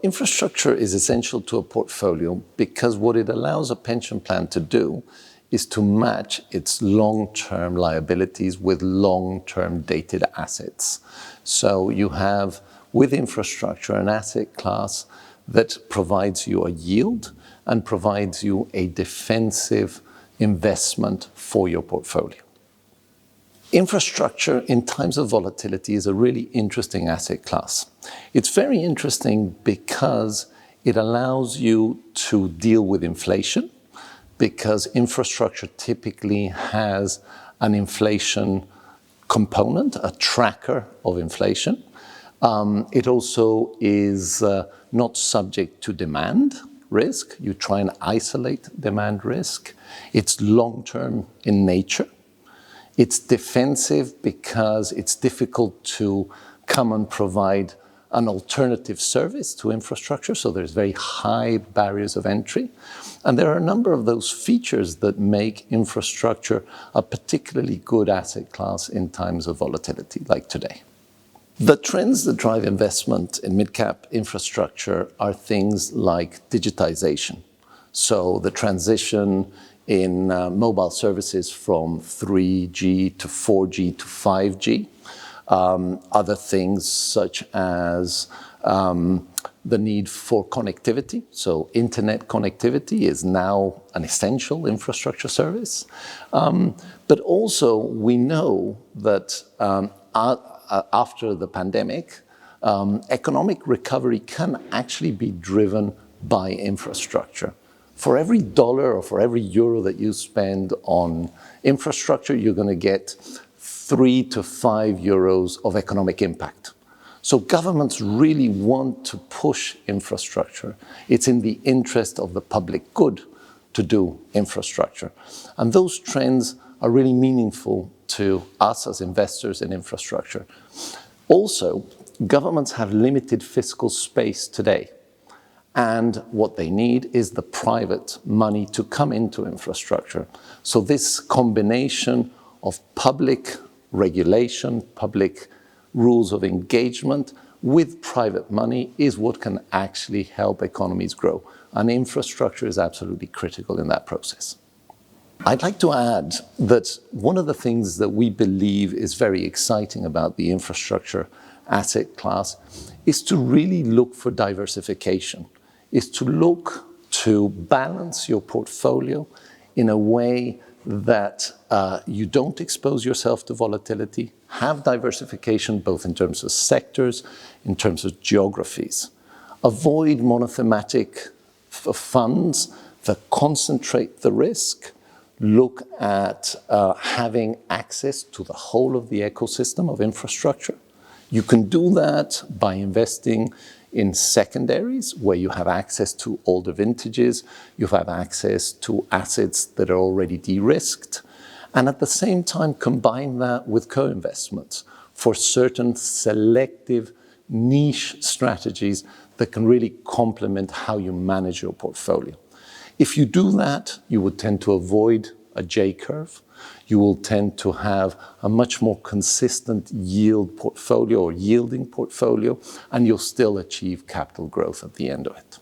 infrastructure is essential to a portfolio because what it allows a pension plan to do is to match its long-term liabilities with long-term dated assets. So you have, with infrastructure, an asset class that provides you a yield and provides you a defensive investment for your portfolio. Infrastructure in times of volatility is a really interesting asset class. It's very interesting because it allows you to deal with inflation, because infrastructure typically has an inflation component, a tracker of inflation. It also is not subject to demand risk. You try and isolate demand risk. It's long-term in nature. It's defensive because it's difficult to come and provide an alternative service to infrastructure, so there's very high barriers of entry. And there are a number of those features that make infrastructure a particularly good asset class in times of volatility, like today. The trends that drive investment in mid-cap infrastructure are things like digitization. So the transition in mobile services from 3G to 4G to 5G. Other things such as the need for connectivity. So internet connectivity is now an essential infrastructure service. But also we know that after the pandemic, economic recovery can actually be driven by infrastructure. For every dollar or for every euro that you spend on infrastructure, you're going to get 3 to 5 euros of economic impact. So governments really want to push infrastructure. It's in the interest of the public good to do infrastructure. And those trends are really meaningful to us as investors in infrastructure. Also, governments have limited fiscal space today. And what they need is the private money to come into infrastructure. So this combination of public regulation, public rules of engagement with private money is what can actually help economies grow. And infrastructure is absolutely critical in that process. I'd like to add that one of the things that we believe is very exciting about the infrastructure asset class is to really look for diversification, is to look to balance your portfolio in a way that you don't expose yourself to volatility, have diversification both in terms of sectors, in terms of geographies. Avoid monothematic funds that concentrate the risk. Look at having access to the whole of the ecosystem of infrastructure. You can do that by investing in secondaries where you have access to older vintages, you have access to assets that are already de-risked, and at the same time combine that with co-investments for certain selective niche strategies that can really complement how you manage your portfolio. If you do that, you would tend to avoid a J-curve. You will tend to have a much more consistent yield portfolio or yielding portfolio, and you'll still achieve capital growth at the end of it.